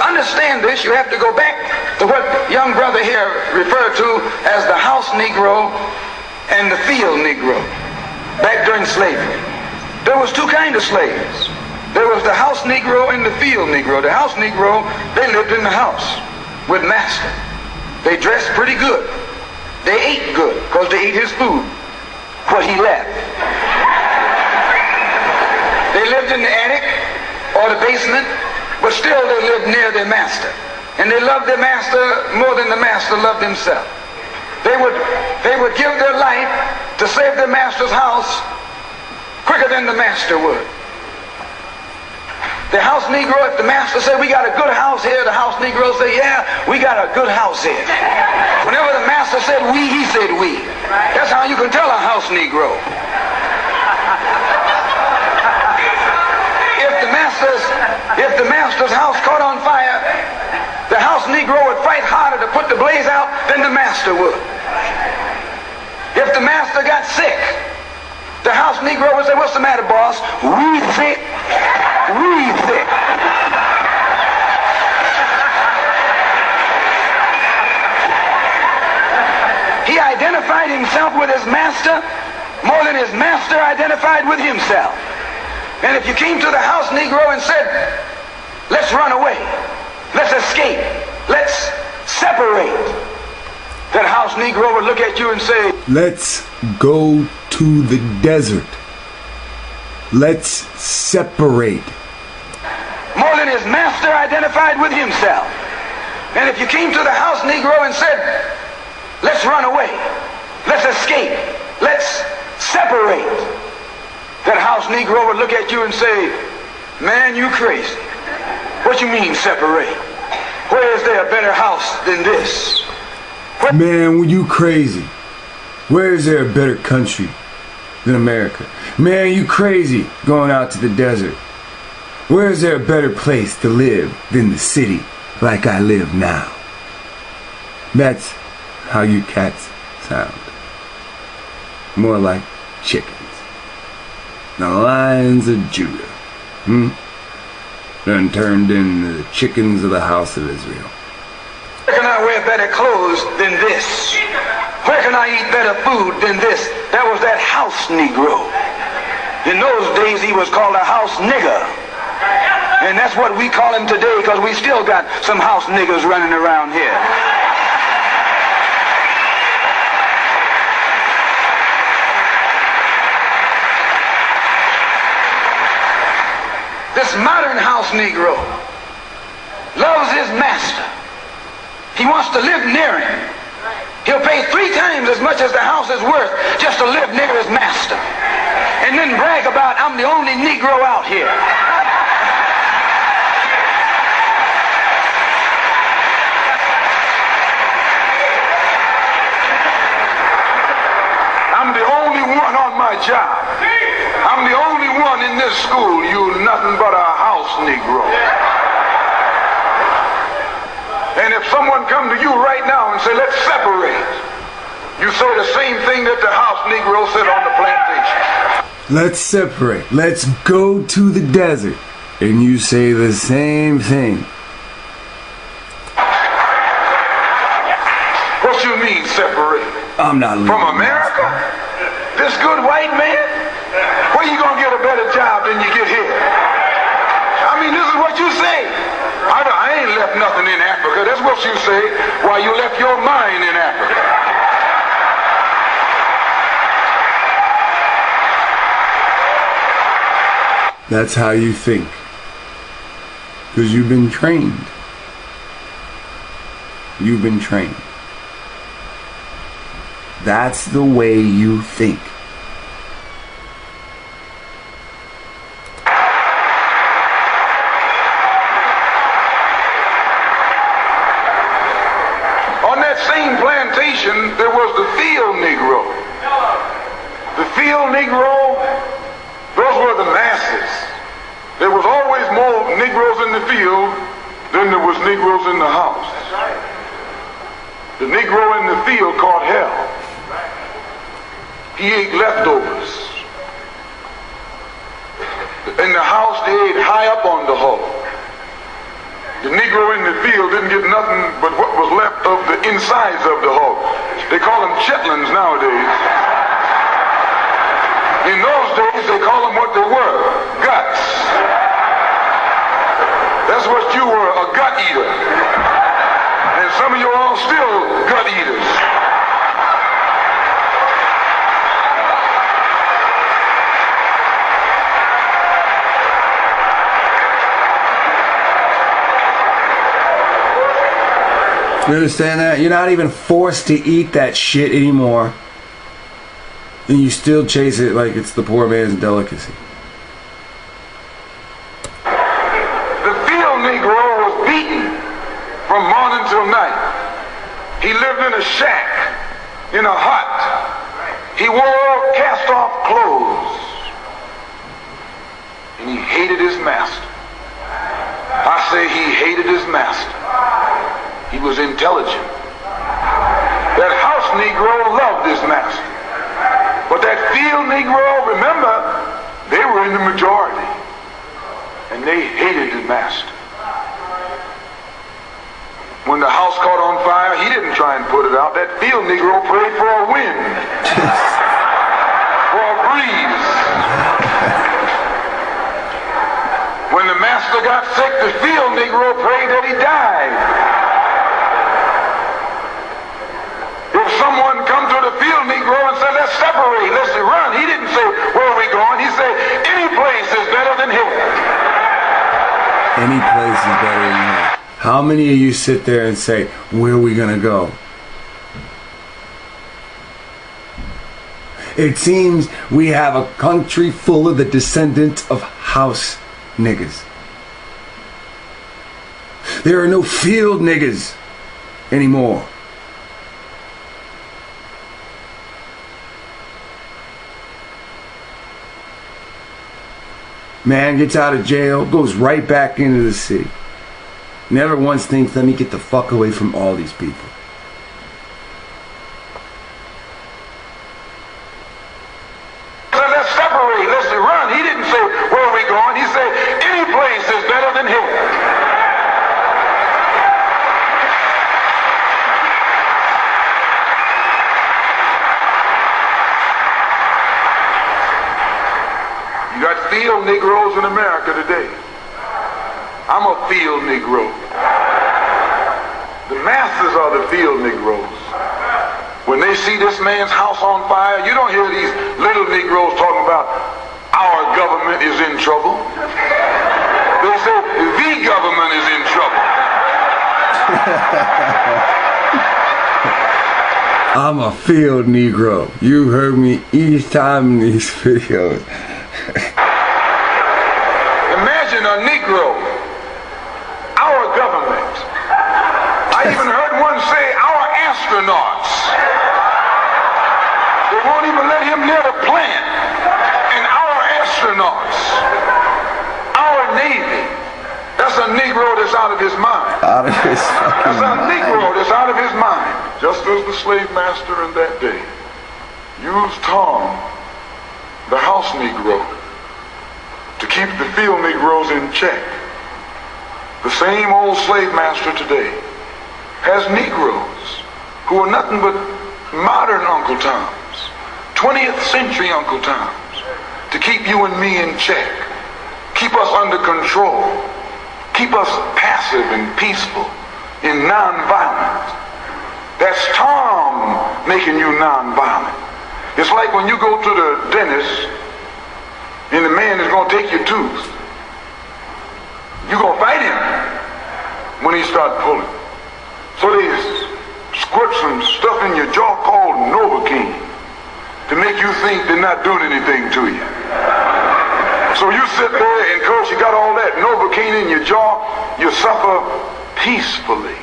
understand this, you have to go back to what young brother here referred to as the house Negro and the field Negro. Back during slavery, there was two kinds of slaves. There was the house Negro and the field Negro. The house Negro, they lived in the house with master. They dressed pretty good. They ate good because they ate his food, what he left. They lived in the attic or the basement, but still they lived near their master. And they loved their master more than the master loved himself. They would give their life to save their master's house quicker than the master would. The house Negro, if the master said, we got a good house here, the house Negro say, yeah, we got a good house here. Whenever the master said we, he said we. That's how you can tell a house Negro. If the master's house caught on fire, the house Negro would fight harder to put the blaze out than the master would. If the master got sick, the house Negro would say, what's the matter, boss? We sick. We sick. He identified himself with his master more than his master identified with himself. And if you came to the house Negro and said, let's run away, let's escape, let's separate, that house Negro would look at you and say, let's go to the desert. Let's separate. More than his master identified with himself. And if you came to the house Negro and said, let's run away, let's escape, let's separate, that house Negro would look at you and say, man, you crazy. What you mean separate? Where is there a better house than this? Man, you crazy. Where is there a better country than America? Man, you crazy going out to the desert. Where is there a better place to live than the city like I live now? That's how you cats sound. More like chickens. The lions of Judah. Done turned into the chickens of the house of Israel. Where can I wear better clothes than this? Where can I eat better food than this? That was that house Negro. In those days he was called a house nigger. And that's what we call him today because we still got some house niggers running around here. This modern house Negro loves his master. He wants to live near him. He'll pay 3 times as much as the house is worth just to live near his master. And then brag about, I'm the only Negro out here. I'm the only one on my job. I'm the only one in this school. You nothing but a house Negro. And if someone come to you right now and say, let's separate, you say the same thing that the house Negro said on the plantation. Let's separate. Let's go to the desert. And you say the same thing. What you mean separate? I'm not leaving. From America? This good white man? Where you gonna get a better job than you get here? I mean, this is what you say. I ain't left nothing in Africa. That's what you say while you left your mind in Africa. That's how you think. Because you've been trained. You've been trained. That's the way you think. There was the field Negro. The field Negro, those were the masses. There was always more Negroes in the field than there was Negroes in the house. The Negro in the field caught hell. He ate leftovers. In the house, they ate high up on the hole. The Negro in the field didn't get nothing but what was left of the insides of the hog. They call them chitlins nowadays. In those days, they call them what they were, guts. That's what you were, a gut eater. And some of you all still gut eaters. You understand that? You're not even forced to eat that shit anymore. And you still chase it like it's the poor man's delicacy. The field Negro was beaten from morning till night. He lived in a shack, in a hut. He wore cast-off clothes. And he hated his master. I say he hated his master. He was intelligent. That house Negro loved his master. But that field Negro, remember, they were in the majority. And they hated the master. When the house caught on fire, he didn't try and put it out. That field Negro prayed for a wind. For a breeze. When the master got sick, the field Negro prayed that he died. If someone come to the field Negro and said, let's separate, let's run, he didn't say, where are we going? He said, any place is better than here. Any place is better than here. How many of you sit there and say, where are we gonna go? It seems we have a country full of the descendants of house niggas. There are no field niggas anymore. Man gets out of jail, goes right back into the city. Never once thinks, let me get the fuck away from all these people. Let's separate, let's run. He didn't say, where are we going? He said, any place is better than here. You got field Negroes in America today. I'm a field Negro. The masses are the field Negroes. When they see this man's house on fire, you don't hear these little Negroes talking about our government is in trouble. They say the government is in trouble. I'm a field Negro. You heard me each time in these videos. Imagine a Negro, our government. I even heard one say our astronauts. They won't even let him near the plant. And our astronauts, our Navy, that's a Negro that's out of his mind. Out of his fucking That's a mind. Negro that's out of his mind. Just as the slave master in that day used Tom, the house Negro, to keep the field Negroes in check. The same old slave master today has Negroes who are nothing but modern Uncle Toms, 20th century Uncle Toms, to keep you and me in check, keep us under control, keep us passive and peaceful in non-violence. That's Tom making you non-violent. It's like when you go to the dentist and the man is going to take your tooth. You're going to fight him when he starts pulling. So they squirt some stuff in your jaw called Novocaine to make you think they're not doing anything to you. So you sit there and because you got all that Novocaine in your jaw, you suffer peacefully.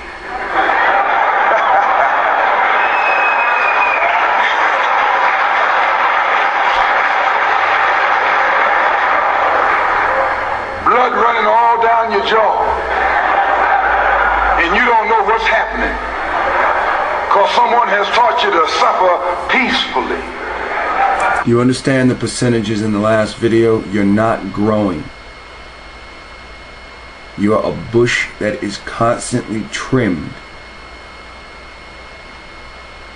Blood running all down your jaw. And you don't know what's happening. Because someone has taught you to suffer peacefully. You understand the percentages in the last video? You're not growing. You are a bush that is constantly trimmed.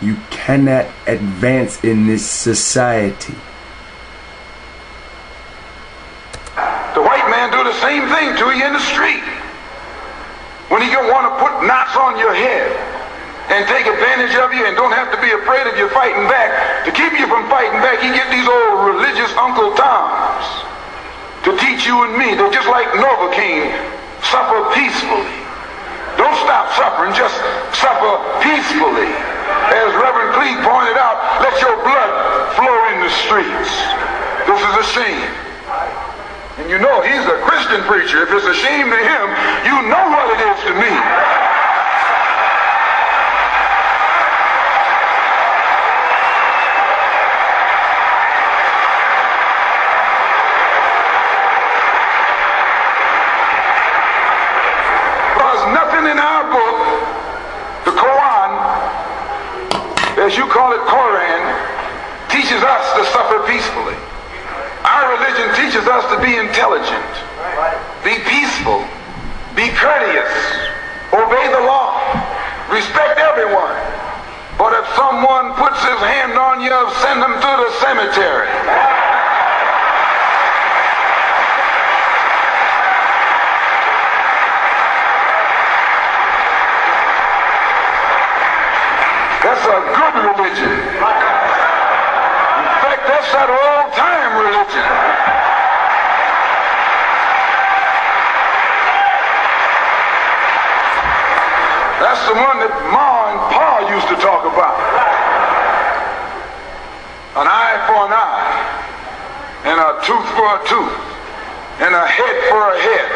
You cannot advance in this society. The white man do the same thing to you in the street. When he want to put knots on your head and take advantage of you and don't have to be afraid of you fighting back. To keep you from fighting back, he get these old religious Uncle Toms to teach you and me. They're just like Novocaine. Suffer peacefully. Don't stop suffering, just suffer peacefully. As Reverend Cleave pointed out, let your blood flow in the streets. This is a shame. And you know he's a Christian preacher. If it's a shame to him, you know what it is to me. Nothing in our book, the Quran, as you call it Koran, teaches us to suffer peacefully. Our religion teaches us to be intelligent, be peaceful, be courteous, obey the law, respect everyone. But if someone puts his hand on you, send him to the cemetery. That's a good religion. In fact, that's that old-time religion. That's the one that Ma and Pa used to talk about. An eye for an eye, and a tooth for a tooth, and a head for a head,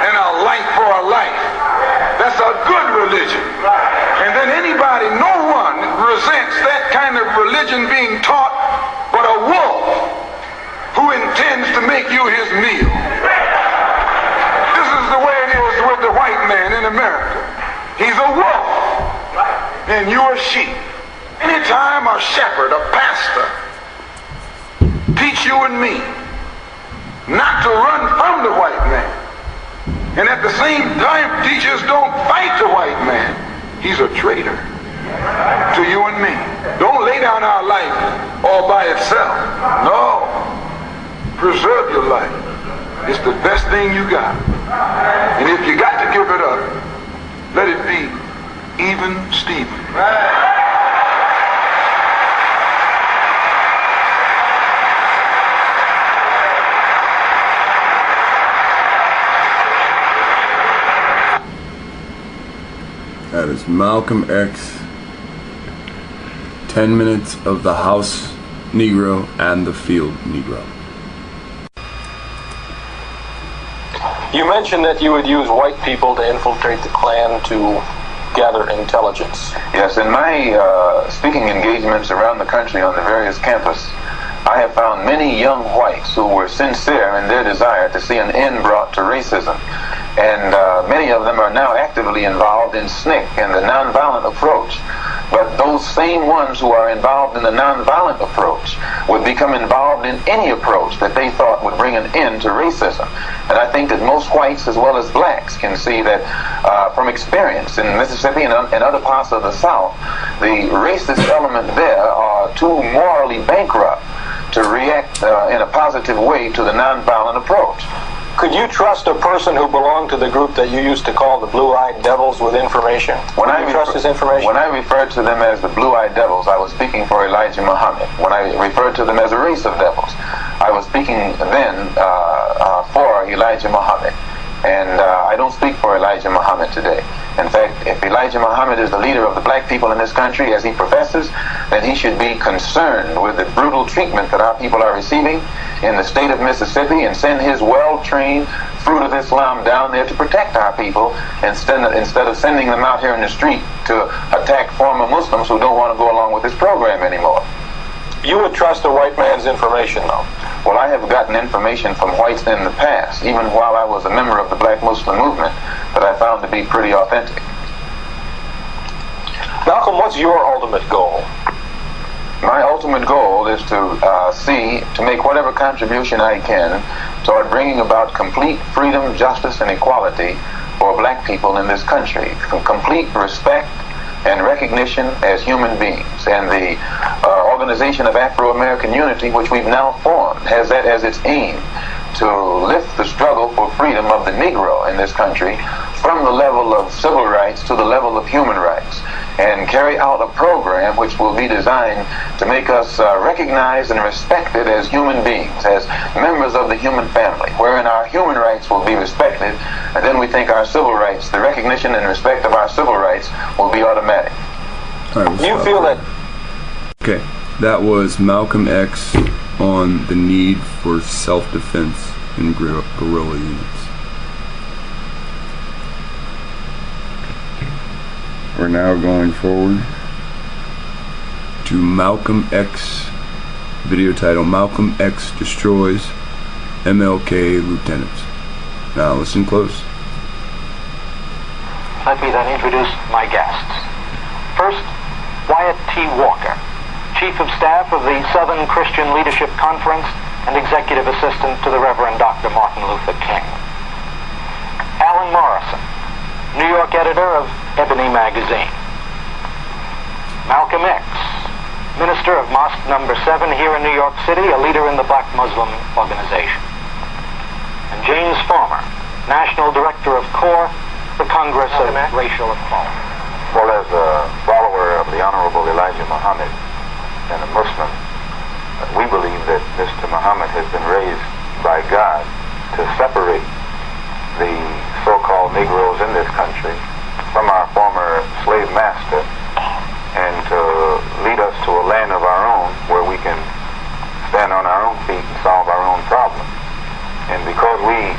and a life for a life. That's a good religion. And then anybody, no one resents that kind of religion being taught but a wolf who intends to make you his meal. This is the way it is with the white man in America. He's a wolf and you're a sheep. Anytime a shepherd, a pastor, teach you and me not to run from the white man, and at the same time teachers don't fight the white man, he's a traitor to you and me. Don't lay down our life all by itself. No. Preserve your life. It's the best thing you got. And if you got to give it up, let it be even Stephen. That is Malcolm X. 10 minutes of the House Negro and the Field Negro. You mentioned that you would use white people to infiltrate the Klan to gather intelligence. Yes, in my speaking engagements around the country on the various campuses, I have found many young whites who were sincere in their desire to see an end brought to racism. And many of them are now actively involved in SNCC and the nonviolent approach. But those same ones who are involved in the nonviolent approach would become involved in any approach that they thought would bring an end to racism. And I think that most whites as well as blacks can see that from experience in Mississippi and other parts of the South, the racist element there are too morally bankrupt to react in a positive way to the nonviolent approach. Could you trust a person who belonged to the group that you used to call the Blue-Eyed Devils with information? When I trust his information? When I referred to them as the Blue-Eyed Devils, I was speaking for Elijah Muhammad. When I referred to them as a race of devils, I was speaking then for Elijah Muhammad. And I don't speak for Elijah Muhammad today. In fact, if Elijah Muhammad is the leader of the black people in this country, as he professes, then he should be concerned with the brutal treatment that our people are receiving in the state of Mississippi and send his well-trained Fruit of Islam down there to protect our people instead of sending them out here in the street to attack former Muslims who don't want to go along with this program anymore. You would trust a white man's information, though? Well, I have gotten information from whites in the past, even while I was a member of the Black Muslim movement, that I found to be pretty authentic. Malcolm, what's your ultimate goal? My ultimate goal is to make whatever contribution I can toward bringing about complete freedom, justice, and equality for black people in this country, complete respect and recognition as human beings. And the Organization of Afro-American Unity, which we've now formed, has that as its aim, to lift the struggle for freedom of the Negro in this country from the level of civil rights to the level of human rights, and carry out a program which will be designed to make us recognized and respected as human beings, as members of the human family, wherein our human rights will be respected, and then we think our civil rights, the recognition and respect of our civil rights, will be automatic. All right, Do you feel that... Okay, that was Malcolm X on the need for self-defense in guerrilla units. We're now going forward to Malcolm X, video title, Malcolm X Destroys MLK Lieutenants. Now listen close. Let me then introduce my guests. First, Wyatt T. Walker, Chief of Staff of the Southern Christian Leadership Conference and Executive Assistant to the Reverend Dr. Martin Luther King. Alan Morrison, New York Editor of Ebony Magazine. Malcolm X, Minister of Mosque Number 7 here in New York City, a leader in the Black Muslim Organization. And James Farmer, National Director of CORE, the Congress of Racial Equality. Well, as a follower of the Honorable Elijah Muhammad and a Muslim, we believe that Mr. Muhammad has been raised by God to separate the so-called Negroes in this country from our former slave master and to lead us to a land of our own where we can stand on our own feet and solve our own problems. And because we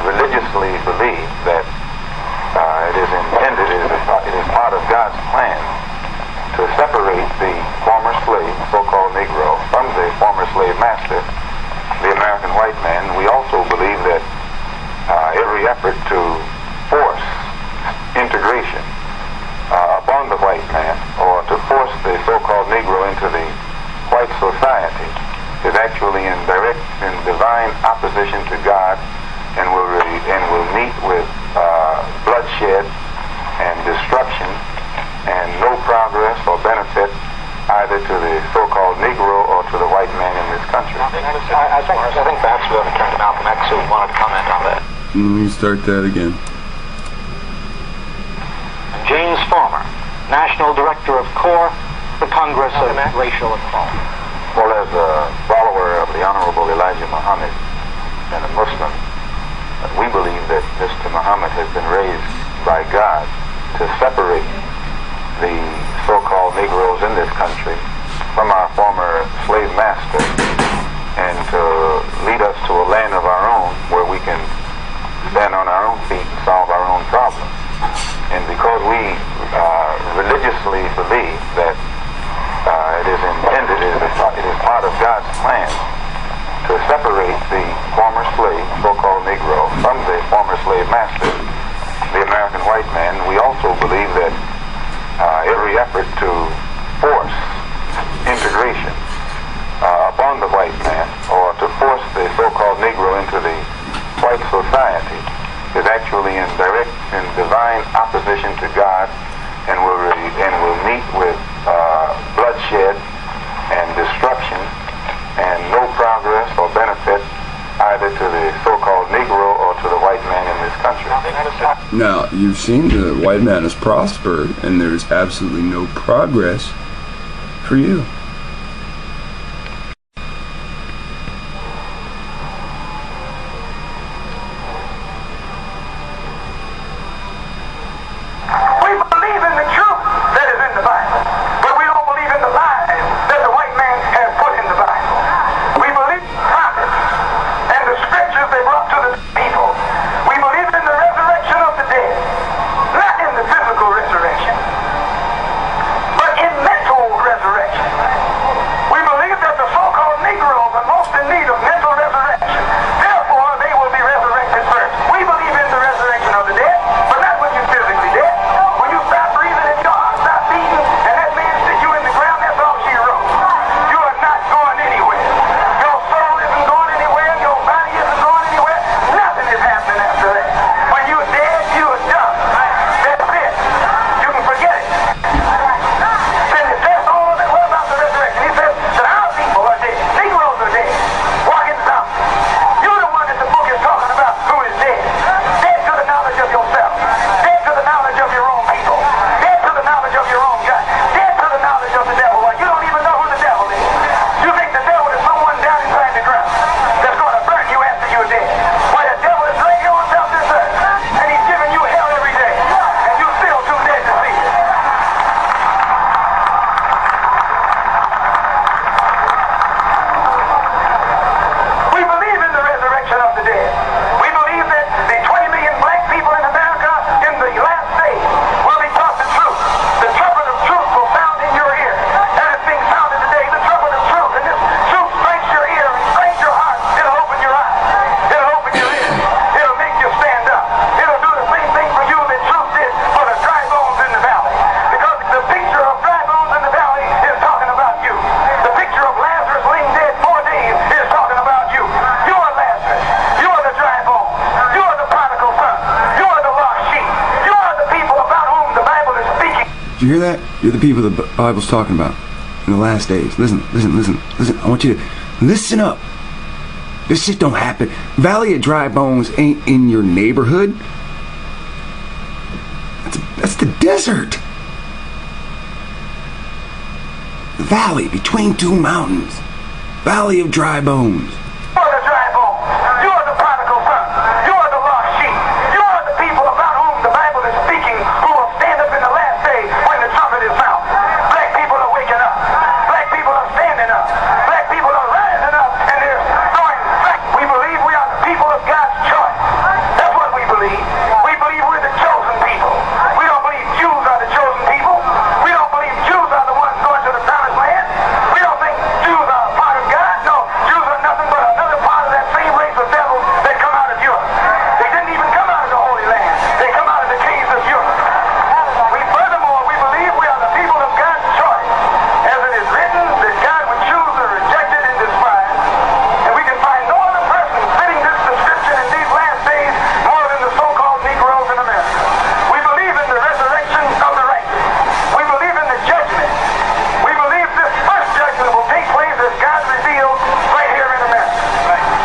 religiously believe that it is intended, it is part of God's plan to separate the former slave, so-called Negro, from the former slave master, the American white man, we also believe that every effort to force integration upon the white man, or to force the so-called Negro into the white society, is actually in direct and divine opposition to God, and will meet with bloodshed and destruction, and no progress or benefit either to the so-called Negro or to the white man in this country. I think perhaps we're going to turn to Malcolm X, who wanted to comment on that. Let me start that again. James Farmer, National Director of CORE, the Congress of Racial Equality. Well, as a follower of the Honorable Elijah Muhammad and a Muslim, we believe that Mr. Muhammad has been raised by God to separate the so-called Negroes in this country from our former slave master and to lead us to a land of our own where we can stand on our own feet and solve our own problems. And because we religiously believe that it is intended, it is part of God's plan to separate the former slave, so-called Negro, from the former slave master, the American white man, we also believe that every effort to force integration upon the white man, or to force the so-called Negro into the white society, is actually in direct and divine opposition to God, and will meet with bloodshed and destruction, and no progress or benefit either to the so-called Negro or to the white man in this country. Now, you've seen the white man has prospered, and there's absolutely no progress for you. We believe in the truth that is in the Bible, but we don't believe in the lies that the white man has put in the Bible. We believe in prophets and the scriptures they brought to the people. We believe in the resurrection of the dead, not in the physical resurrection, but in mental resurrection. Did you hear that? You're the people the Bible's talking about in the last days. Listen. I want you to listen up. This shit don't happen. Valley of Dry Bones ain't in your neighborhood. That's the desert. The valley between two mountains. Valley of Dry Bones. You are the dry bones. You are the prodigal son. You are the lost sheep. You are the people about whom the Bible is speaking, who will stand up in the last day when the trumpet is sound. Black people are waking up. Black people are standing up. Black people are rising up, and they're throwing back. We believe we are the people of God's choice. That's what we believe. We believe we're the chosen people. We don't believe Jews are the chosen people. We don't believe Jews are the ones going to the promised land. We don't think Jews are a part of God. No, Jews are nothing but another part of that same race of devils that come out of Europe. They didn't even come out of the Holy Land. They come out of the caves of Europe. Furthermore, we believe we are the people of God's choice. As it is written that God would choose the rejected and despised. And we can find no other person fitting this description in these last days more than the so-called Negroes in America. We believe in the resurrection of the righteous. We believe in the judgment. We believe this first judgment will take place as God revealed right here in America.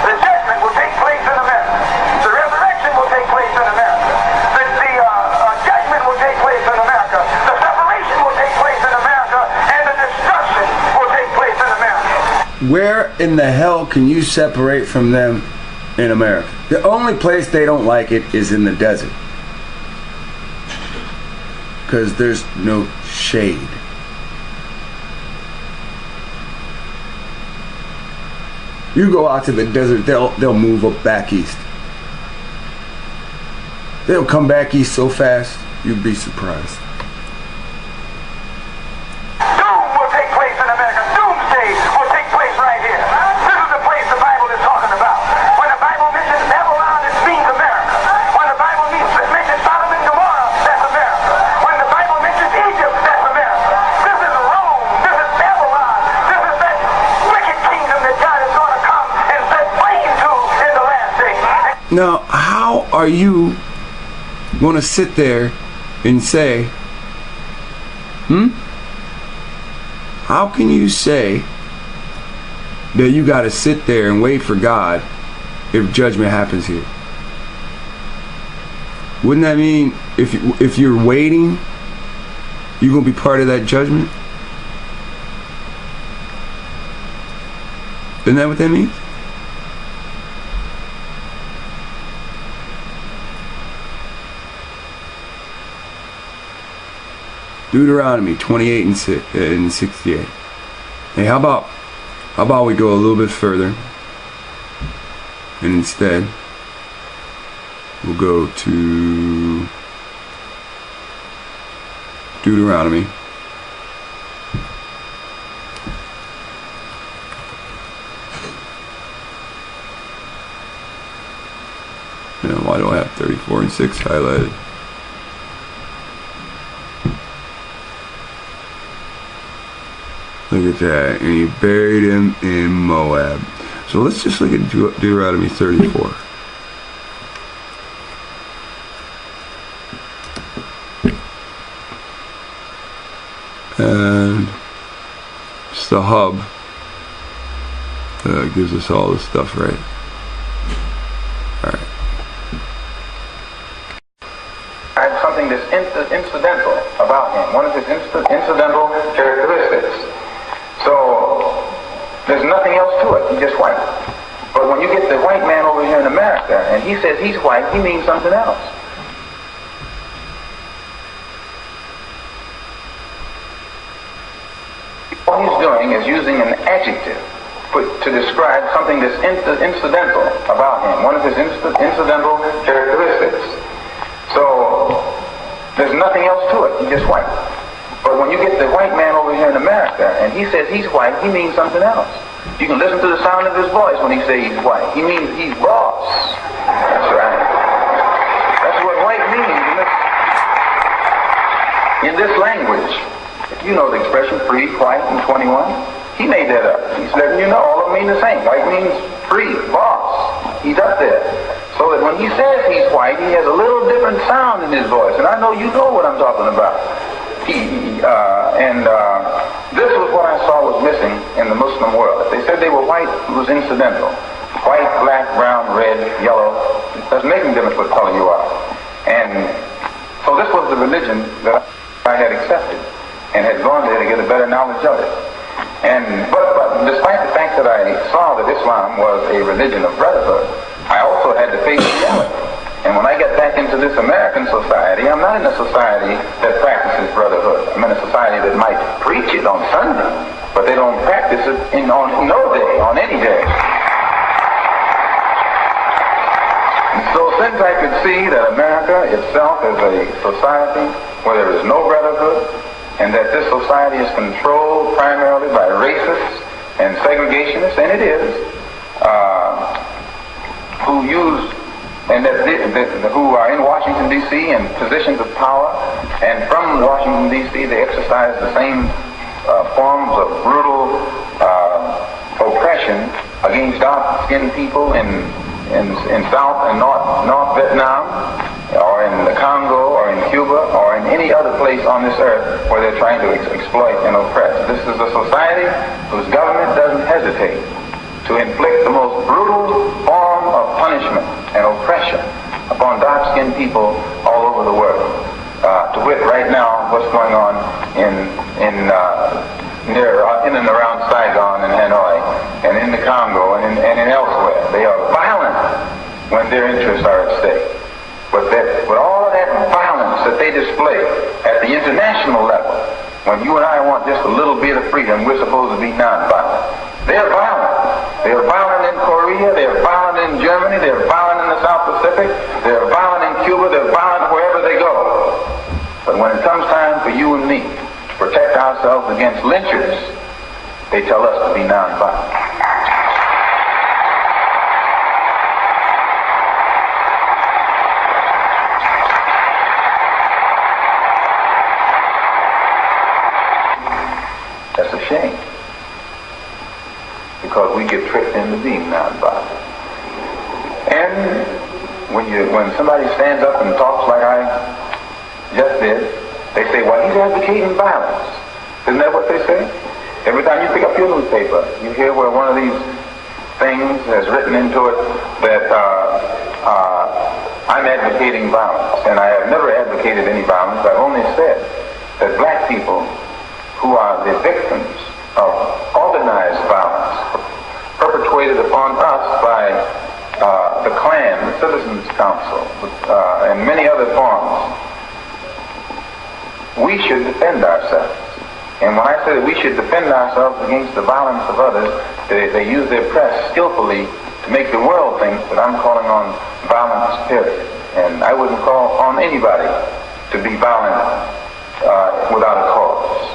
The judgment will take place in America. The resurrection will take place in America. The judgment will take place in America. The separation will take place in America. And the destruction will take place in America. Where in the hell can you separate from them in America? The only place they don't like it is in the desert. Because there's no shade. You go out to the desert, they'll move up back east. They'll come back east so fast, you'd be surprised. Doom will take place in America. Doomsday will take place right here. This is the place the Bible is talking about. When the Bible mentions Babylon, it means America. When the Bible mentions Sodom and Gomorrah, that's America. When the Bible mentions Egypt, that's America. This is Rome. This is Babylon. This is that wicked kingdom that God is going to come and set flame to in the last days. Now, how are you going to sit there and say, how can you say that you got to sit there and wait for God if judgment happens here? Wouldn't that mean if you're waiting, you're going to be part of that judgment? Isn't that what that means? Deuteronomy 28 and 68. Hey, how about we go a little bit further, and instead we'll go to Deuteronomy . Now, why do I have 34 and 6 highlighted? Look at that. And he buried him in Moab. So let's just look at Deuteronomy 34. And it's the hub. Gives us all this stuff, right? Alright. Something that's incidental about him. One of his incidental characteristics. So there's nothing else to it. He's just white. But when you get the white man over here in America and he says he's white, he means something else. All he's doing is using an adjective to describe something that's incidental about him. One of his incidental characteristics. So there's nothing else to it. He's just white. But when you get the white man over here in America and he says he's white, he means something else. You can listen to the sound of his voice when he says he's white. He means he's boss. That's right. That's what white means in this language. You know the expression free, white, and 21. He made that up. He's letting you know all of them mean the same. White means free, boss. He's up there. So that when he says he's white, he has a little different sound in his voice. And I know you know what I'm talking about. This was what I saw was missing in the Muslim world. If they said they were white, it was incidental. White, black, brown, red, yellow. It doesn't make any difference what color you are. And so this was the religion that I had accepted and had gone there to get a better knowledge of it. But despite the fact that I saw that Islam was a religion of brotherhood, I also had to face reality. And when I get back into this American society, I'm not in a society that practices brotherhood. I'm in a society that might preach it on Sunday, but they don't practice it on no day, on any day. And so since I could see that America itself is a society where there is no brotherhood, and that this society is controlled primarily by racists and segregationists, and it is, who are in Washington, D.C. in positions of power, and from Washington, D.C. they exercise the same forms of brutal oppression against dark-skinned people in South and North Vietnam, or in the Congo, or in Cuba, or in any other place on this earth where they're trying to exploit and oppress. This is a society whose government doesn't hesitate to inflict the most brutal form of punishment and oppression upon dark-skinned people all over the world. To wit, right now, what's going on in and around Saigon and Hanoi, and in the Congo and in elsewhere. They are violent when their interests are at stake. But all of that violence that they display at the international level, when you and I want just a little bit of freedom, we're supposed to be nonviolent. They're violent. They're violent in Korea, they're violent in Germany, they're violent in the South Pacific, they're violent in Cuba, they're violent wherever they go. But when it comes time for you and me to protect ourselves against lynchers, they tell us to be nonviolent. That's a shame, because we get tricked into being nonviolent. And when somebody stands up and talks like I just did, they say, well, he's advocating violence. Isn't that what they say? Every time you pick up your newspaper, you hear where one of these things has written into it that I'm advocating violence. And I have never advocated any violence. I've only said that black people who are the victims of organized violence perpetrated upon us by the Klan, the Citizens Council, and many other forms, we should defend ourselves. And when I say that we should defend ourselves against the violence of others, they use their press skillfully to make the world think that I'm calling on violence, period. And I wouldn't call on anybody to be violent without a cause.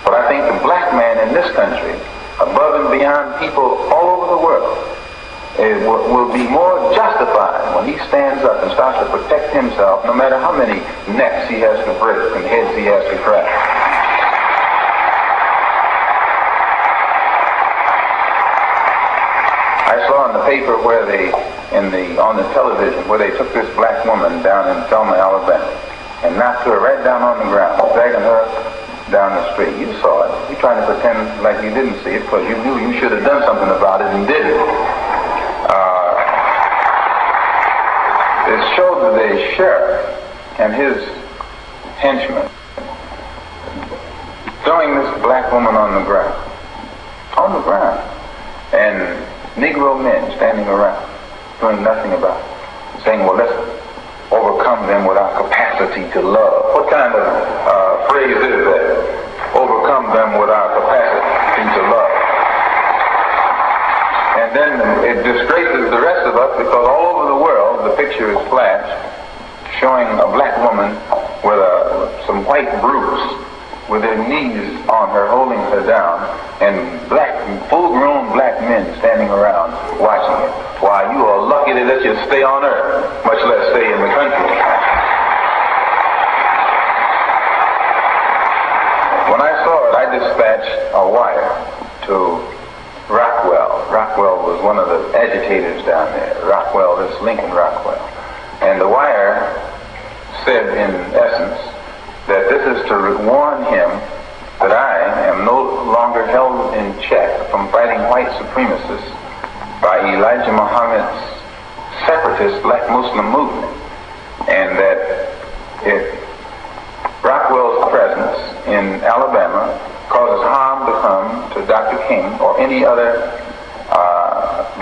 But I think the black man in this country, above and beyond people all over the world, will be more justified when he stands up and starts to protect himself, no matter how many necks he has to break and heads he has to crack. I saw in the paper where on the television where they took this black woman down in Selma, Alabama, and knocked her right down on the ground, dragging her down the street. You saw it. You're trying to pretend like you didn't see it because you knew you should have done something about it and didn't. It showed the sheriff and his henchmen throwing this black woman on the ground, and Negro men standing around doing nothing about it, saying, well, let's overcome them with our capacity to love. What kind of phrase is that? Overcome them with our capacity to love. And then it disgraces the rest of us, because all over the world the picture is flashed showing a black woman with some white brutes with their knees on her, holding her down, and full-grown black men standing around watching it. Why, you are lucky they let you stay on earth, much less stay in the country. When I saw it, I dispatched a wire to Rockwell. Rockwell was one of the agitators down there. Rockwell, this Lincoln Rockwell. And the wire said, in essence, that this is to warn him that I am no longer held in check from fighting white supremacists by Elijah Muhammad's separatist black Muslim movement, and that if Rockwell's presence in Alabama causes harm to come to Dr. King or any other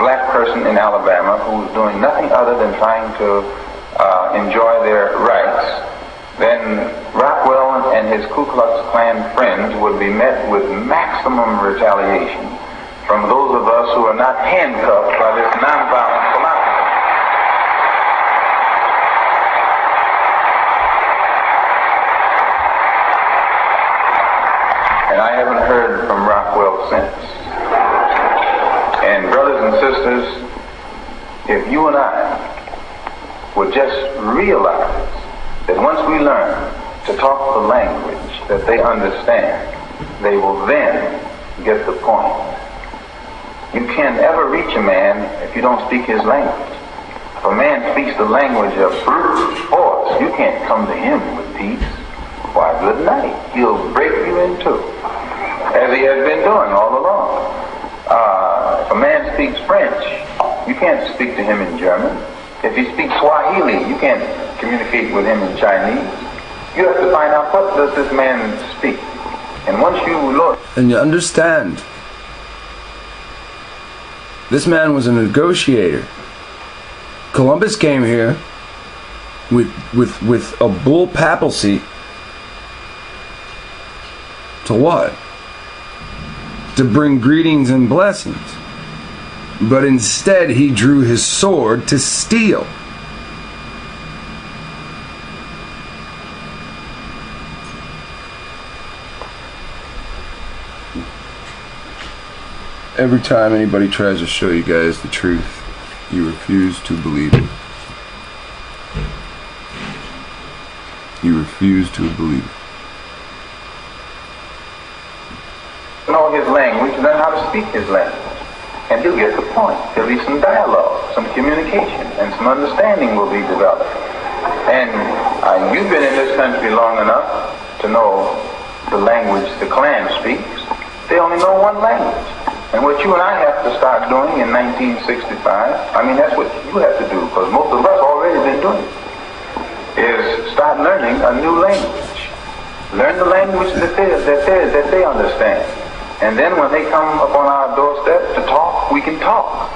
black person in Alabama who's doing nothing other than trying to enjoy their rights, then Rockwell and his Ku Klux Klan friends would be met with maximum retaliation from those of us who are not handcuffed by this nonviolent philosophy. And I haven't heard from Rockwell since. And brothers and sisters, if you and I would just realize that once we learn to talk the language that they understand, they will then get the point. You can't ever reach a man if you don't speak his language. If a man speaks the language of brute force, you can't come to him with peace. Why, good night. He'll break you in two, as he has been doing all along. If a man speaks French, you can't speak to him in German. If he speaks Swahili, you can't communicate with him in Chinese. You have to find out, what does this man speak? And once you look... And you understand, this man was a negotiator. Columbus came here with a bull papacy to what? To bring greetings and blessings. But instead he drew his sword to steal. Every time anybody tries to show you guys the truth, you refuse to believe it. You refuse to believe it. Know his language, learn how to speak his language. And he'll get the point. There'll be some dialogue, some communication, and some understanding will be developed. And you've been in this country long enough to know the language the Klan speaks. They only know one language. And what you and I have to start doing in 1965, that's what you have to do, because most of us already been doing it, is start learning a new language. Learn the language that they understand. And then when they come upon our doorstep to talk, we can talk.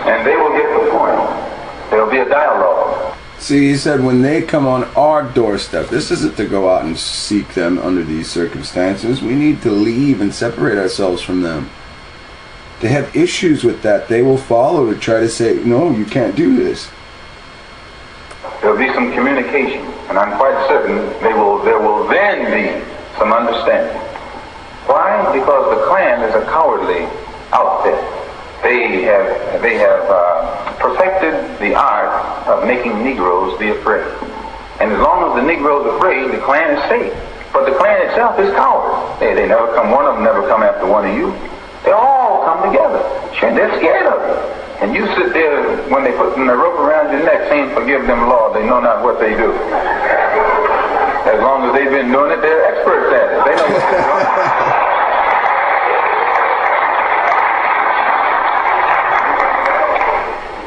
And they will get the point. There'll be a dialogue. See, he said when they come on our doorstep, this isn't to go out and seek them under these circumstances. We need to leave and separate ourselves from them. They have issues with that. They will follow to try to say, no, you can't do this. There'll be some communication, and I'm quite certain there will then be some understanding. Why? Because the Klan is a cowardly outfit. They have perfected the art of making Negroes be afraid. And as long as the Negroes are afraid, the Klan is safe. But the Klan itself is coward. They never come, one of them never come after one of you. They all come together. Sure, they're scared of you. And you sit there when they put the rope around your neck saying, forgive them, Lord, they know not what they do. As long as they've been doing it, they're experts at it. They know what they're doing.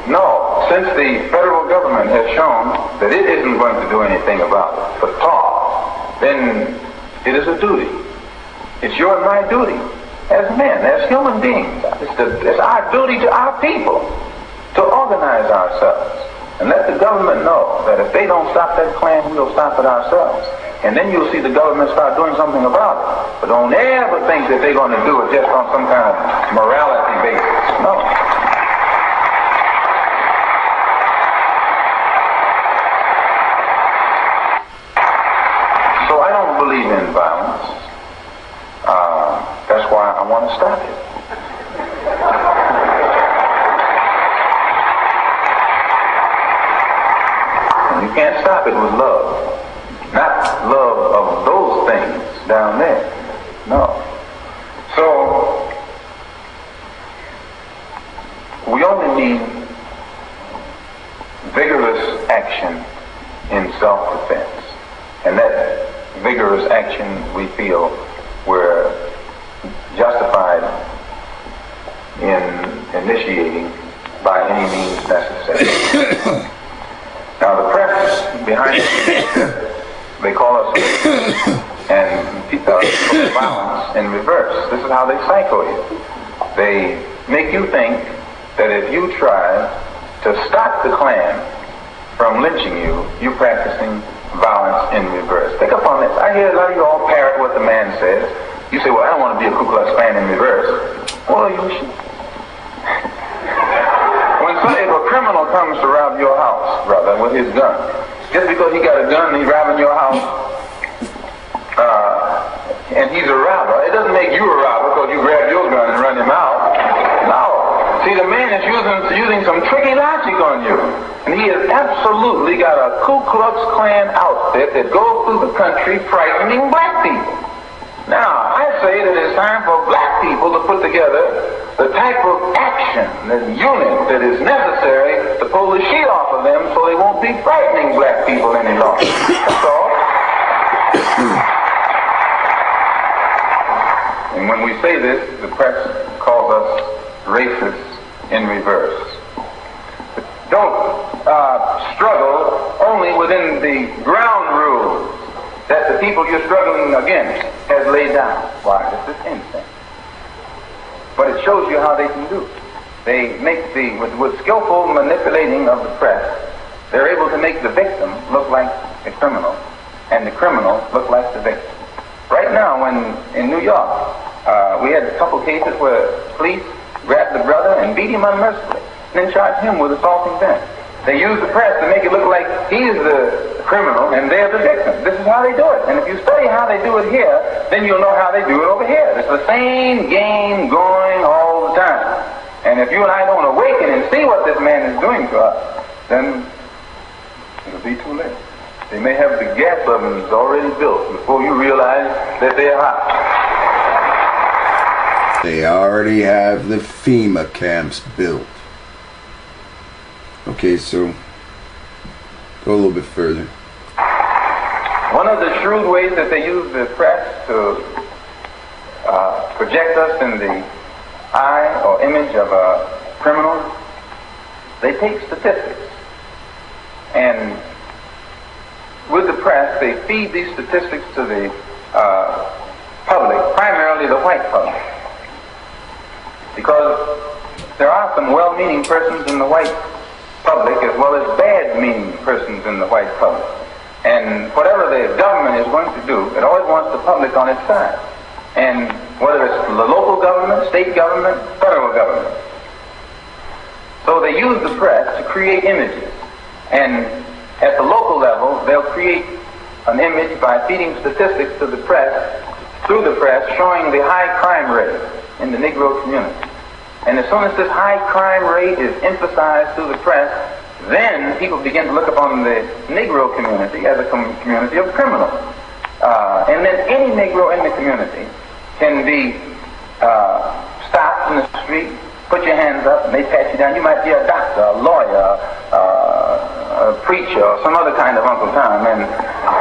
No, since the federal government has shown that it isn't going to do anything about it, but talk, then it is a duty. It's your and my duty. As men, as human beings, it's our duty to our people to organize ourselves and let the government know that if they don't stop that Klan, we'll stop it ourselves. And then you'll see the government start doing something about it. But don't ever think that they're going to do it just on some kind of morality basis. No. So I don't believe in violence. That's why I want to stop it. And you can't stop it with love. Not love of those things down there. No. So, need vigorous action in self-defense. And that vigorous action, we feel, we're justified in initiating by any means necessary. Now the press behind it, they call us and violence in reverse. This is how they psycho you. They make you think that if you try to stop the Klan from lynching you, you're practicing violence in reverse. Pick up on this. I hear a lot of you all parrot what the man says. You say, well, I don't want to be a Ku Klux Klan in reverse. Well, you should. If a criminal comes to rob your house, brother, with his gun, just because he got a gun and he's robbing your house, and he's a robber, it doesn't make you a robber because you grab your gun and run him out. No. See, the man is using some tricky logic on you. And he has absolutely got a Ku Klux Klan outfit that goes through the country frightening black people. Now, I say that it's time for black people to put together the type of action, the unit that is necessary to pull the sheet off of them so they won't be frightening black people any longer. That's all. And when we say this, the press calls us racists in reverse. Don't struggle only within the ground rules that the people you're struggling against has laid down. Why? This is insane. But it shows you how they can do. They make with skillful manipulating of the press, they're able to make the victim look like a criminal and the criminal look like the victim. Right now, in New York, we had a couple cases where police grabbed the brother and beat him unmercifully, and then charged him with assaulting them. They use the press to make it look like he's the criminal and they're the victim. This is how they do it. And if you study how they do it here, then you'll know how they do it over here. It's the same game going all the time. And if you and I don't awaken and see what this man is doing to us, then it'll be too late. They may have the gas ovens already built before you realize that they're hot. They already have the FEMA camps built. Okay, so go a little bit further. One of the shrewd ways that they use the press to project us in the eye or image of criminals, they take statistics. And with the press, they feed these statistics to the public, primarily the white public. Because there are some well-meaning persons in the white public as well as bad-meaning persons in the white public. And whatever the government is going to do, it always wants the public on its side. And whether it's the local government, state government, federal government. So they use the press to create images. And at the local level, they'll create an image by feeding statistics to the press, through the press, showing the high crime rate in the Negro community. And as soon as this high crime rate is emphasized through the press, then people begin to look upon the Negro community as a community of criminals. And then any Negro in the community can be stopped in the street, put your hands up, and they pat you down. You might be a doctor, a lawyer, a preacher, or some other kind of Uncle Tom. And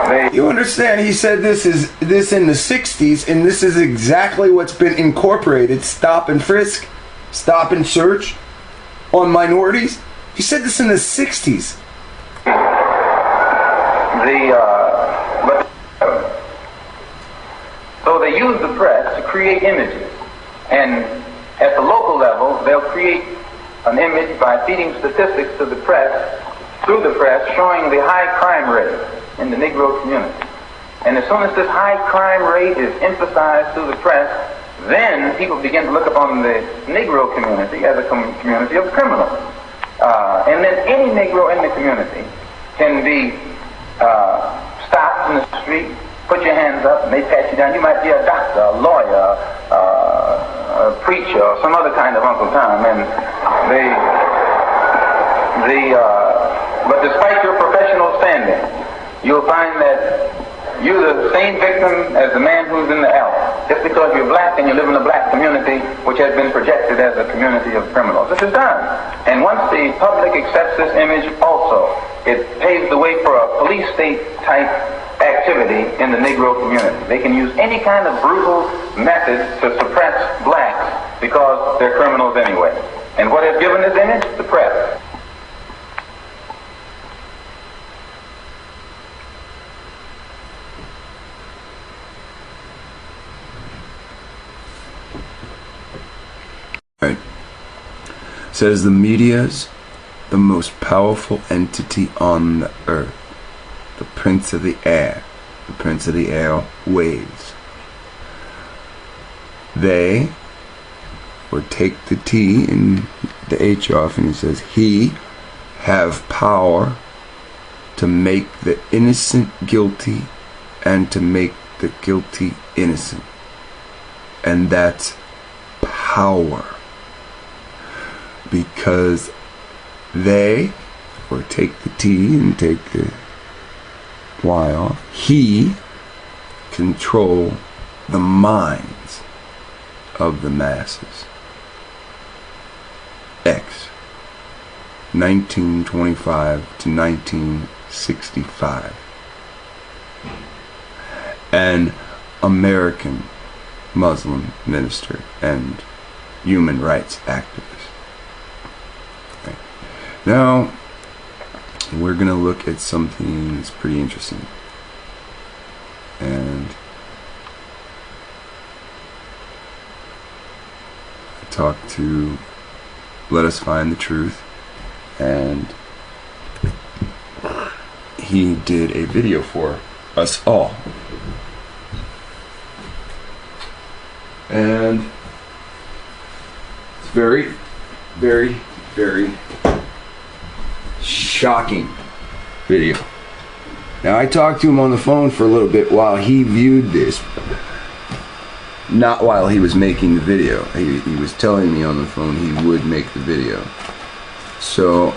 they... You understand, he said this in the 60s, and this is exactly what's been incorporated, stop and frisk, stop and search on minorities. He said this in the 60s. So they use the press to create images. And at the local level, they'll create an image by feeding statistics to the press, through the press, showing the high crime rate in the Negro community. And as soon as this high crime rate is emphasized through the press, then people begin to look upon the Negro community as a community of criminals. And then any Negro in the community can be stopped in the street, put your hands up, and they pat you down. You might be a doctor, a lawyer, a preacher, or some other kind of Uncle Tom. And but despite your professional standing, you'll find that you're the same victim as the man who's in the alley. just because you're black and you live in a black community which has been projected as a community of criminals. This is done. And once the public accepts this image also, it paves the way for a police state type activity in the Negro community. They can use any kind of brutal method to suppress blacks because they're criminals anyway. And what has given this image? The press. Right. Says the media's the most powerful entity on the earth. The prince of the air. The prince of the airways. They, or take the T and the H off, and he says, he have power to make the innocent guilty and to make the guilty innocent. And that's power. Because they, or take the T and take the Y off, he control the minds of the masses. X 1925 to 1965. An American Muslim minister and human rights activist. Okay. Now we're gonna look at something that's pretty interesting, and I talked to Let Us Find the Truth, and he did a video for us all, and it's very, very, very shocking video. Now, I talked to him on the phone for a little bit while he viewed this, not while he was making the video. He was telling me on the phone he would make the video. So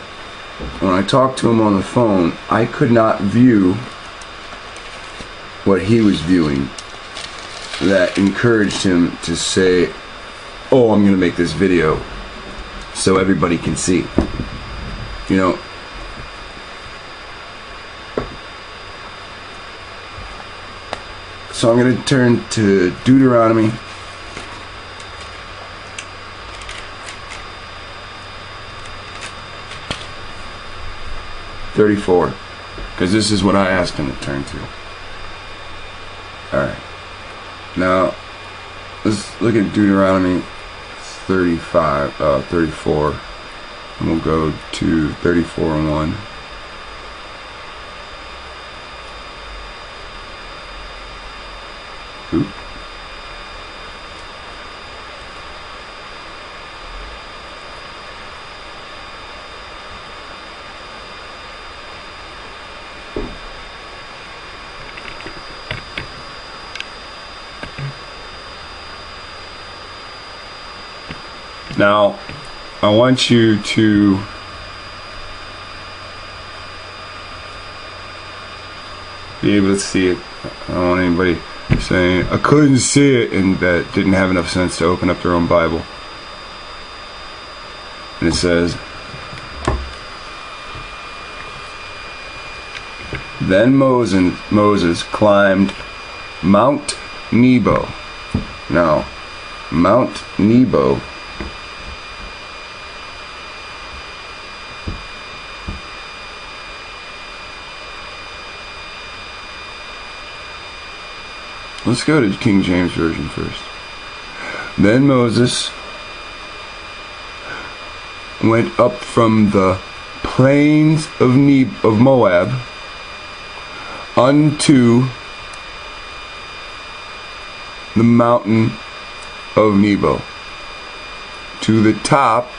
when I talked to him on the phone, I could not view what he was viewing that encouraged him to say, oh, I'm gonna make this video so everybody can see. You know, so I'm going to turn to Deuteronomy 34, because this is what I asked him to turn to. Alright, now let's look at Deuteronomy 34, and we'll go to 34:1. Oop. Now, I want you to be able to see it. I don't want anybody saying, I couldn't see it, and that didn't have enough sense to open up their own Bible. And it says, then Moses climbed Mount Nebo. Now, Mount Nebo let's go to King James Version first. Then Moses went up from the plains of Moab unto the mountain of Nebo, to the top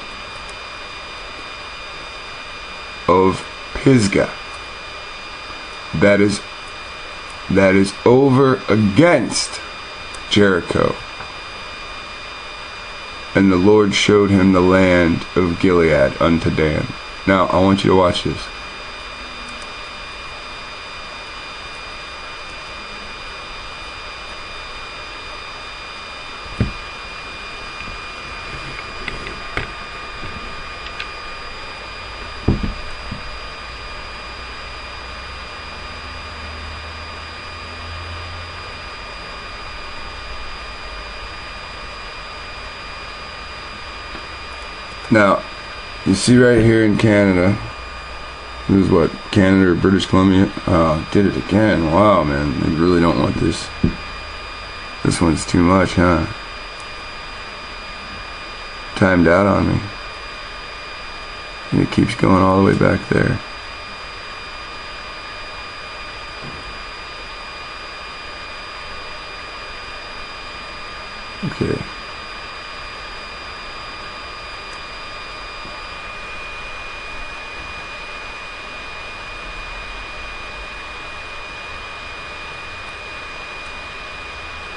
of Pisgah, that is over against Jericho. And the Lord showed him the land of Gilead unto Dan. Now, I want you to watch this. Now, you see right here in Canada, this is what, Canada or British Columbia? Oh, did it again. Wow, man. They really don't want this. This one's too much, huh? Timed out on me. And it keeps going all the way back there. Okay.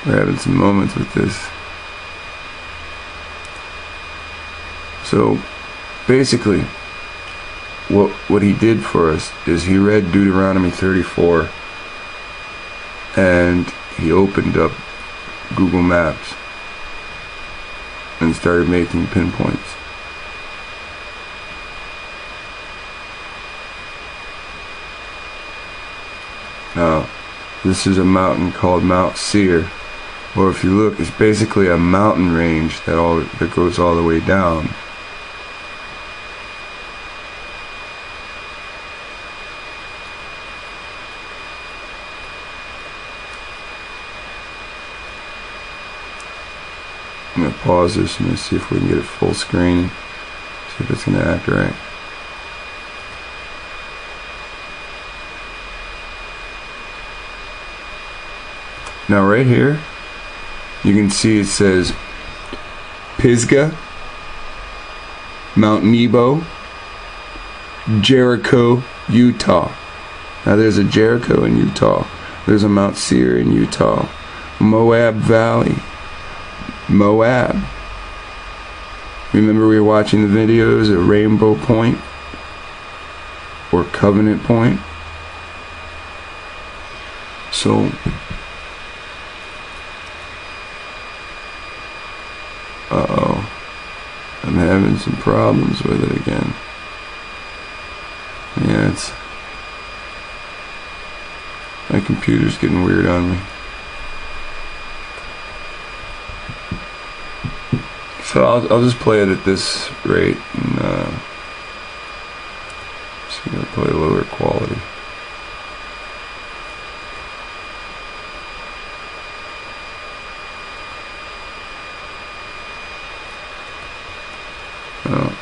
We're having some moments with this. So basically what he did for us is he read Deuteronomy 34 and he opened up Google Maps and started making pinpoints. Now, this is a mountain called Mount Seir, or if you look, it's basically a mountain range that goes all the way down. I'm going to pause this and see if we can get it full screen, see if it's going to act right. Now right here, you can see it says Pisgah, Mount Nebo, Jericho, Utah. Now there's a Jericho in Utah. There's a Mount Seir in Utah. Moab Valley. Moab. Remember we were watching the videos at Rainbow Point or Covenant Point? So uh-oh, I'm having some problems with it again. Yeah, my computer's getting weird on me. So I'll just play it at this rate and just gonna play lower quality. Oh.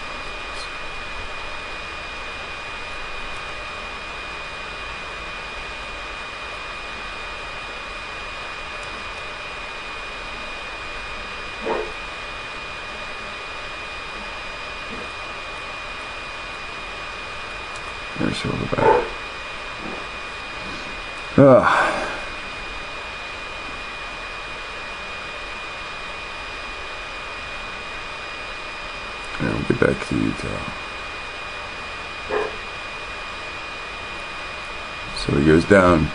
There's all the back. Now we'll get back to Utah. So he goes down.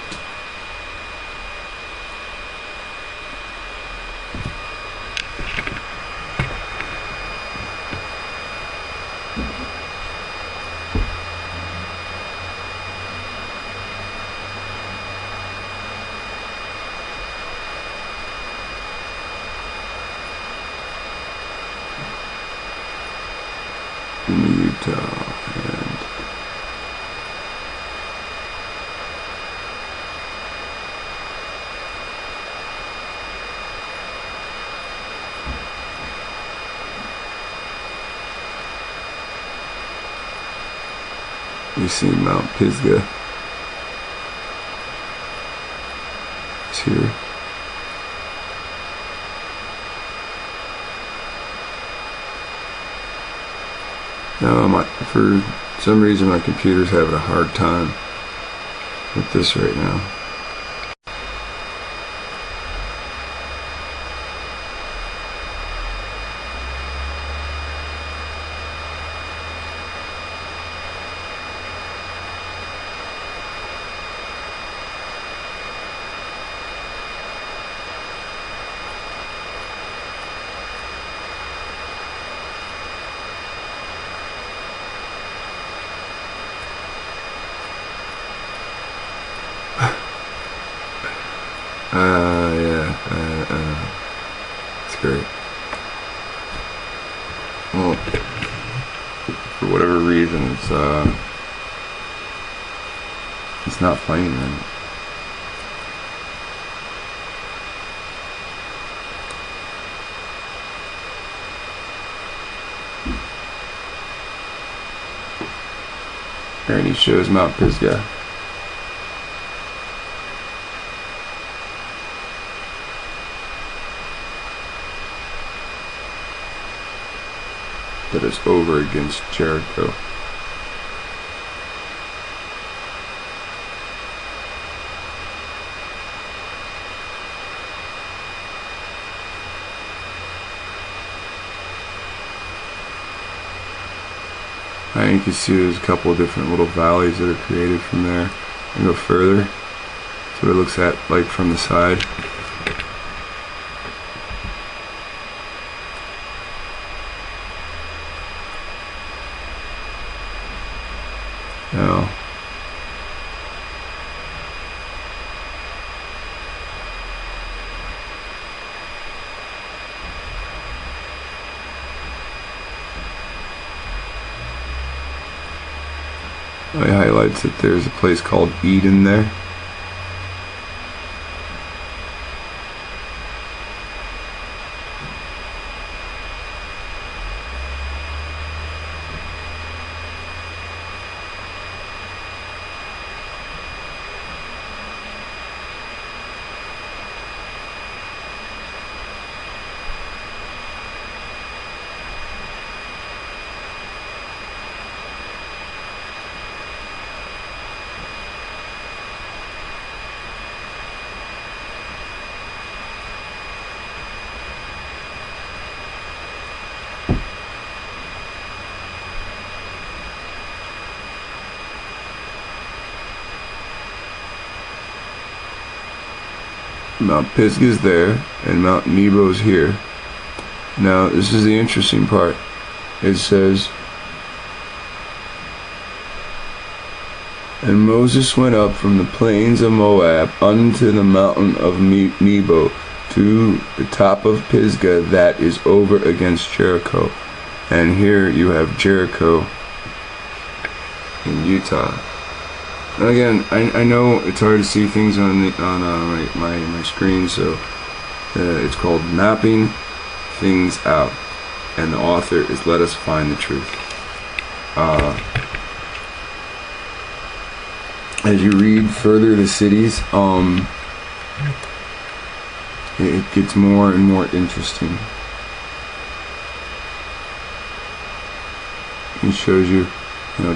In Utah, and we see Mount Pisgah. It's here. No, for some reason my computer's having a hard time with this right now. It's great. Well, whatever reason, it's not playing right. And he shows Mount Pisgah. That is over against Jericho. And you can see there's a couple of different little valleys that are created from there. And go further. That's what it looks at like from the side. Now, it highlights that there's a place called Eden there. Mount Pisgah's there, and Mount Nebo's here. Now, this is the interesting part. It says, and Moses went up from the plains of Moab unto the mountain of Nebo, to the top of Pisgah that is over against Jericho. And here you have Jericho in Utah. And again, I know it's hard to see things on my screen, so it's called Mapping Things Out, and the author is Let Us Find the Truth. As you read further the cities, it gets more and more interesting. It shows you.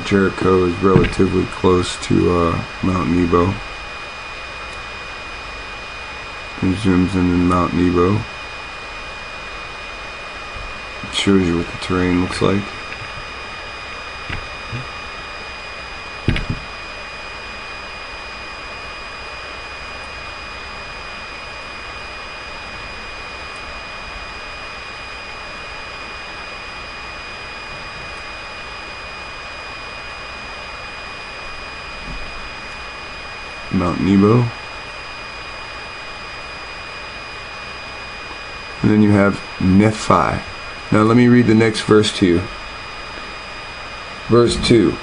Jericho is relatively close to Mount Nebo. It zooms in on Mount Nebo. It shows you what the terrain looks like. Mount Nebo. And then you have Nephi. Now let me read the next verse to you. Verse 2.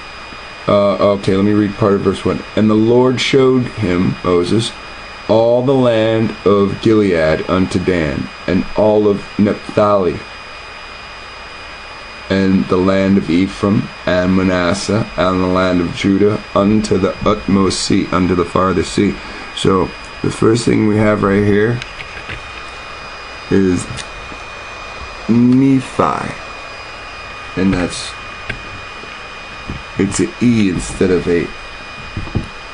Okay, let me read part of verse 1. And the Lord showed him, Moses, all the land of Gilead unto Dan, and all of Naphtali, and the land of Ephraim, and Manasseh, and the land of Judah, unto the utmost sea, unto the farthest sea. So, the first thing we have right here is Nephi. And it's an E instead of a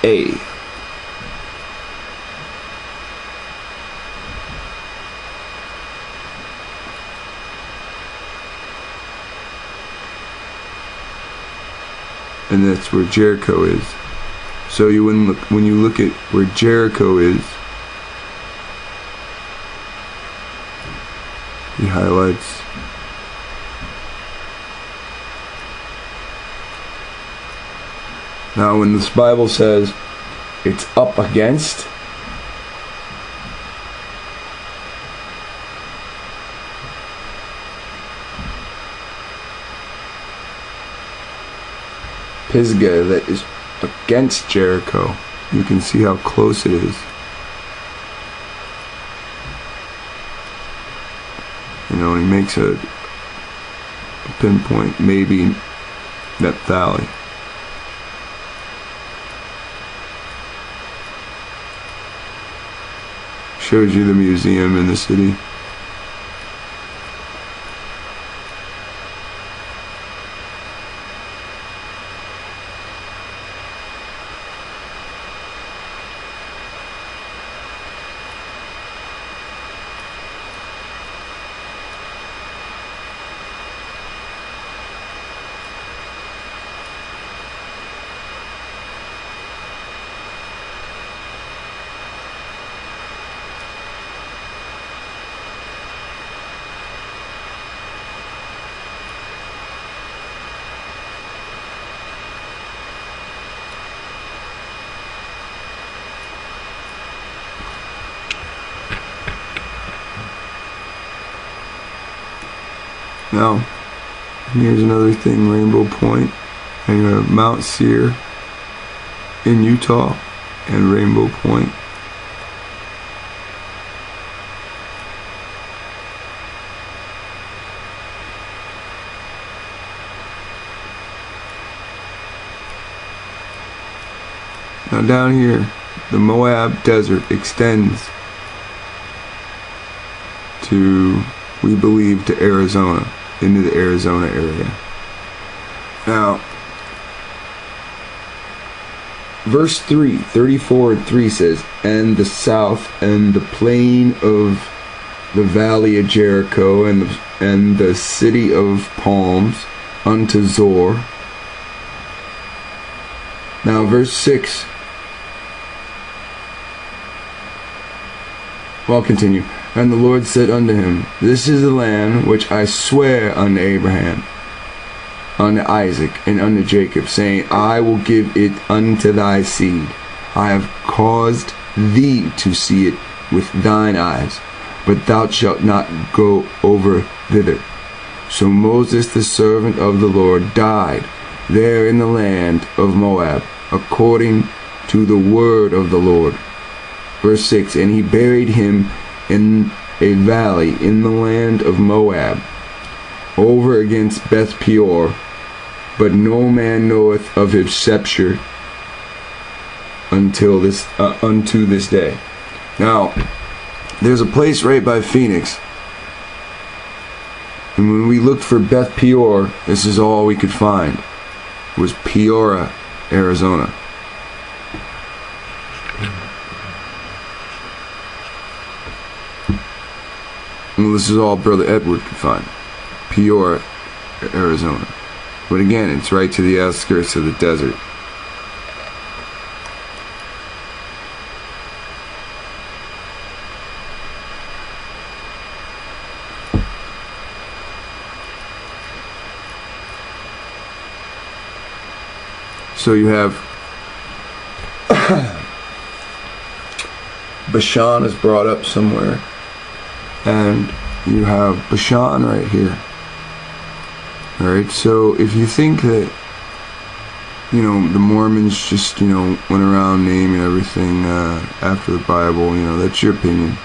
A. And that's where Jericho is. So when you look at where Jericho is, he highlights now when this Bible says it's up against, Pisgah that is against Jericho. You can see how close it is. You know, and he makes a pinpoint, maybe Naphtali. Shows you the museum in the city. Now, here's another thing, Rainbow Point, and you have Mount Seir in Utah and Rainbow Point. Now down here, the Moab Desert extends to, we believe, to Arizona, into the Arizona area. Now, verse 3, 34 and 3 says, and the south and the plain of the valley of Jericho and the city of palms unto Zor. Now, verse 6. Well, I'll continue. And the Lord said unto him, this is the land which I swear unto Abraham, unto Isaac, and unto Jacob, saying, I will give it unto thy seed. I have caused thee to see it with thine eyes, but thou shalt not go over thither. So Moses, the servant of the Lord, died there in the land of Moab, according to the word of the Lord. Verse 6, and he buried him in a valley in the land of Moab, over against Beth Peor, but no man knoweth of his sepulchre unto this day. Now, there's a place right by Phoenix, and when we looked for Beth Peor, this is all we could find. It was Peoria, Arizona. And this is all Brother Edward could find. Peoria, Arizona. But again, it's right to the outskirts of the desert. So you have Bashan is brought up somewhere. And you have Bashan right here. Alright, so if you think that, you know, the Mormons just, you know, went around naming everything after the Bible, you know, that's your opinion.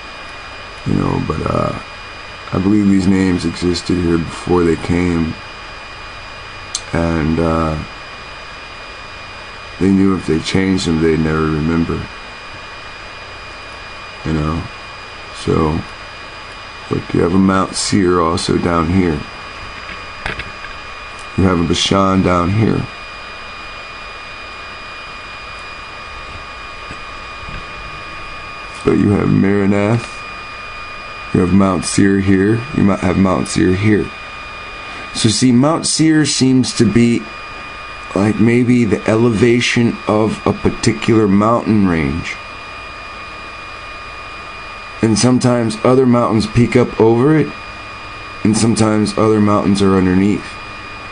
You know, but I believe these names existed here before they came. And they knew if they changed them, they'd never remember. You know, so... Look, you have a Mount Seir also down here. You have a Bashan down here. But you have Maranath. You have Mount Seir here. You might have Mount Seir here. So see, Mount Seir seems to be like maybe the elevation of a particular mountain range. And sometimes other mountains peak up over it, and sometimes other mountains are underneath.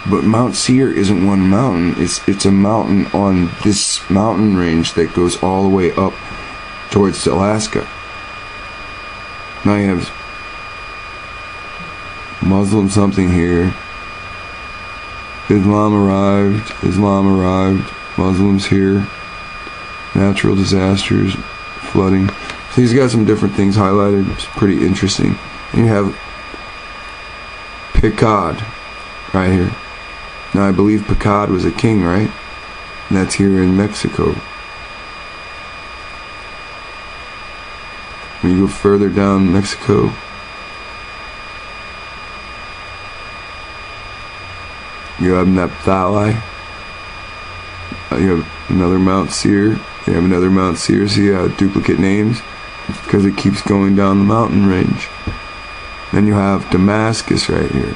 But Mount Seir isn't one mountain, it's a mountain on this mountain range that goes all the way up towards Alaska. Now you have Muslim something here. Islam arrived, Muslims here, natural disasters, flooding. So he's got some different things highlighted. It's pretty interesting. And you have Picard right here. Now I believe Picard was a king, right? And that's here in Mexico. When you go further down Mexico, you have Naphtali. You have another Mount Seir. You have another Mount Seir. See how duplicate names? Because it keeps going down the mountain range. Then you have Damascus right here.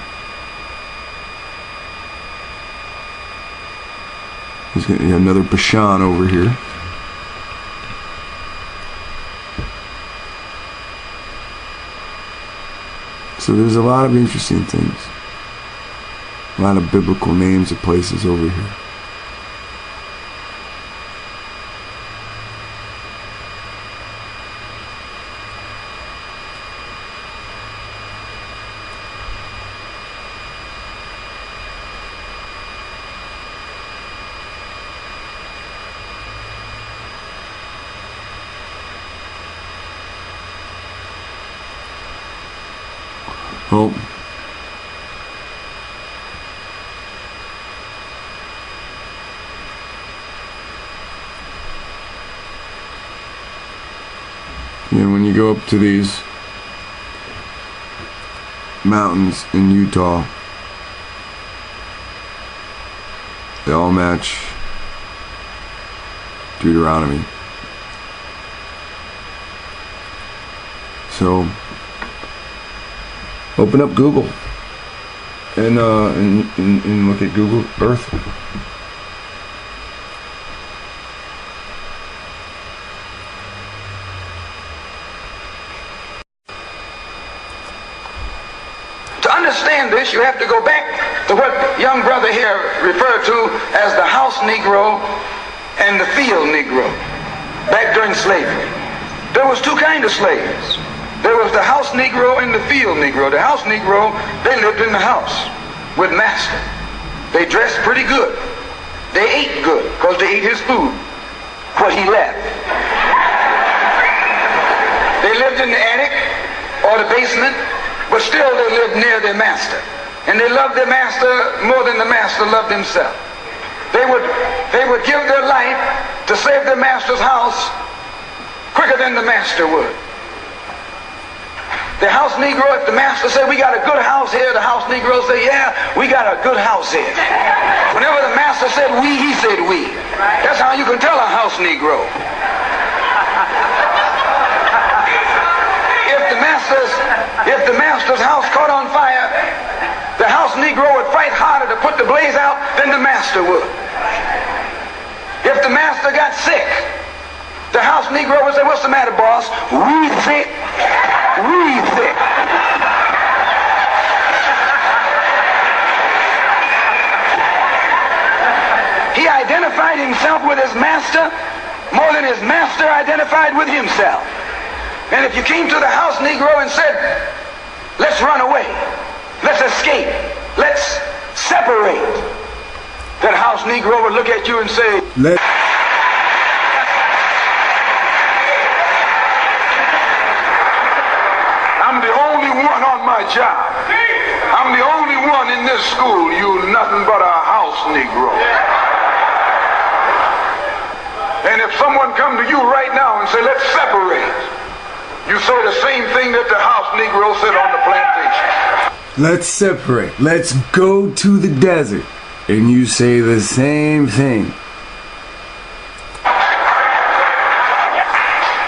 You have another Bashan over here. So there's a lot of interesting things. A lot of biblical names of places over here. Oh. And when you go up to these mountains in Utah, they all match Deuteronomy. So open up Google and look at Google Earth. To understand this, you have to go back to what young brother here referred to as the house Negro and the field Negro. Back during slavery, there was two kinds of slaves. There was the house Negro and the field Negro. The house Negro, they lived in the house with master. They dressed pretty good. They ate good because they ate his food, what he left. They lived in the attic or the basement, but still they lived near their master. And they loved their master more than the master loved himself. They would give their life to save their master's house quicker than the master would. The house Negro, if the master said, we got a good house here, the house Negro say, yeah, we got a good house here. Whenever the master said we, he said we. That's how you can tell a house Negro. If the master's house caught on fire, the house Negro would fight harder to put the blaze out than the master would. If the master got sick, the house Negro would say, what's the matter, boss? We sick. We sick. He identified himself with his master more than his master identified with himself. And if you came to the house Negro and said, let's run away, let's escape, let's separate, that house Negro would look at you and say, I'm the only one on my job. I'm the only one in this school. You nothing but a house Negro. And if someone come to you right now and say, let's separate, you say the same thing that the house Negro said on the plantation. Let's separate. Let's go to the desert. And you say the same thing.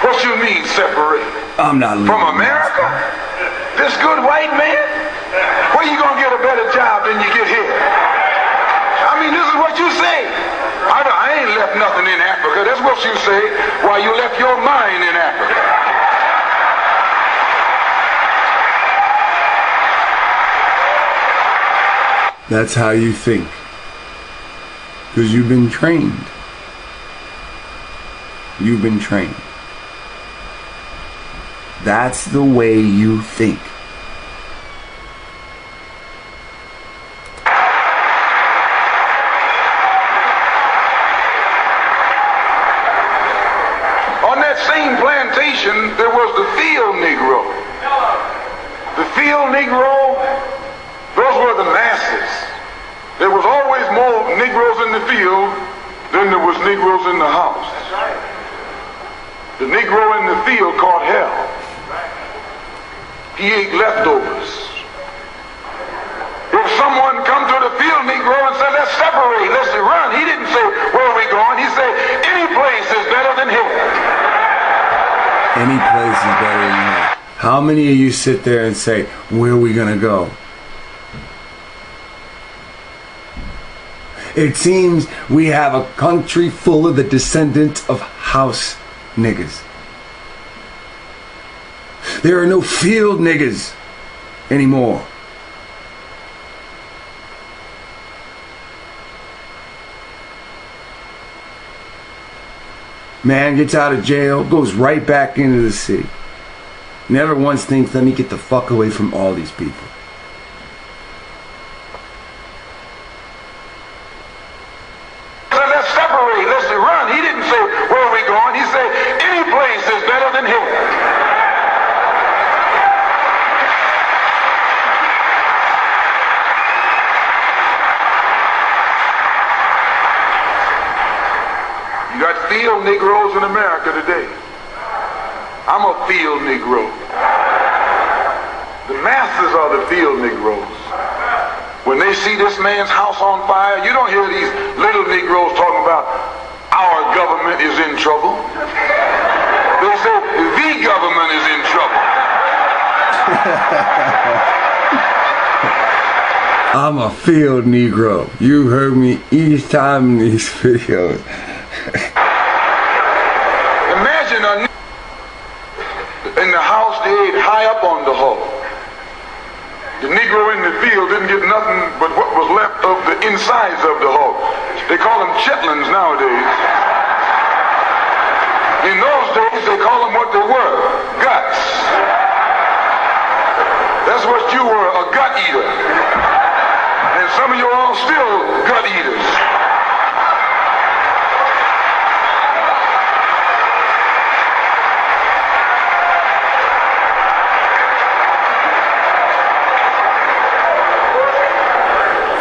What you mean separate? I'm not leaving. From America? This good white man? Where you gonna get a better job than you get here? I mean, this is what you say. I ain't left nothing in Africa. That's what you say while you left your mind in Africa. That's how you think. Because you've been trained. You've been trained. That's the way you think. field Negro. The field Negro, those were the masses. There was always more Negroes in the field than there was Negroes in the house. The Negro in the field caught hell. He ate leftovers. If someone come to the field Negro and said, let's separate, let's run, he didn't say, where are we going? He said, any place is better than here. Any place is better than here. How many of you sit there and say, where are we gonna go? It seems we have a country full of the descendants of house niggas. There are no field niggas anymore. Man gets out of jail, goes right back into the city. Never once thinks, let me get the fuck away from all these people. Let's separate, let's run. He didn't say, where are we going? He said, any place is better than here. You got field Negroes in America today. I'm a field Negro. The masses are the field Negroes. When they see this man's house on fire, you don't hear these little Negroes talking about our government is in trouble. They say the government is in trouble. I'm a field Negro. You heard me each time in these videos. Imagine in the house they ate high up on the hog. The Negro in the field didn't get nothing but what was left of the insides of the hog. They call them chitlins nowadays. In those days they call them what they were, guts. That's what you were, a gut eater. And some of you all still gut eaters.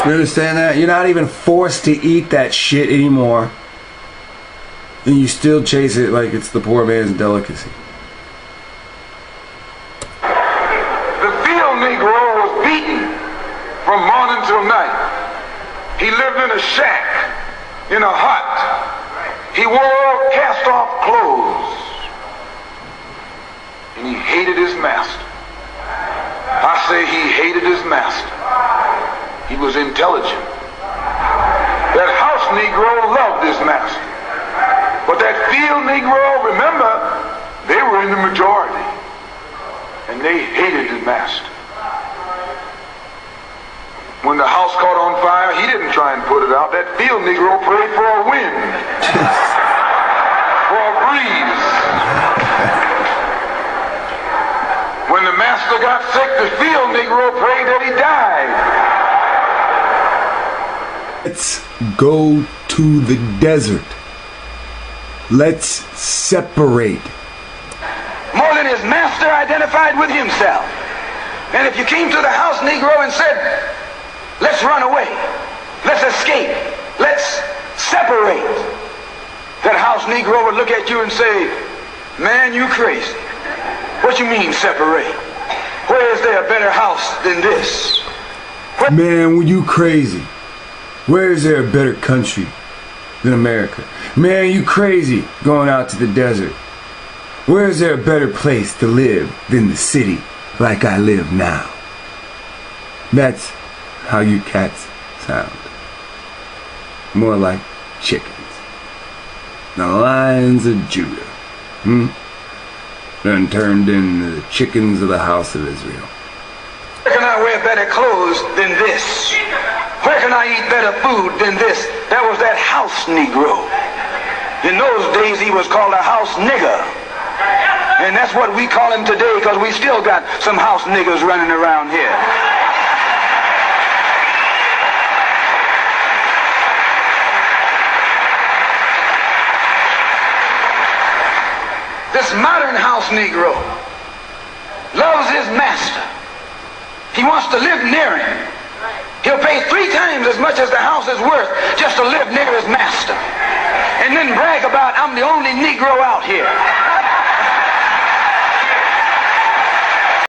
You understand that? You're not even forced to eat that shit anymore. And you still chase it like it's the poor man's delicacy. The field Negro was beaten from morning till night. He lived in a shack, in a hut. He wore cast-off clothes. And he hated his master. I say he hated his master. He was intelligent. That house Negro loved his master. But that field Negro, remember, they were in the majority. And they hated his master. When the house caught on fire, he didn't try and put it out. That field Negro prayed for a wind. For a breeze. When the master got sick, the field Negro prayed that he died. Let's go to the desert. Let's separate. More than his master identified with himself. And if you came to the house Negro and said, let's run away, let's escape, let's separate, that house Negro would look at you and say, man, you crazy. What you mean separate? Where is there a better house than this? Man, were you crazy? Where is there a better country than America? Man, you crazy going out to the desert. Where is there a better place to live than the city like I live now? That's how you cats sound. More like chickens. The lions of Judah. Done turned into the chickens of the house of Israel. Where can I wear better clothes than this? Where can I eat better food than this? That was that house Negro. In those days he was called a house nigger. And that's what we call him today because we still got some house niggers running around here. This modern house Negro loves his master. He wants to live near him. He'll pay 3 times as much as the house is worth just to live near his master. And then brag about, I'm the only Negro out here.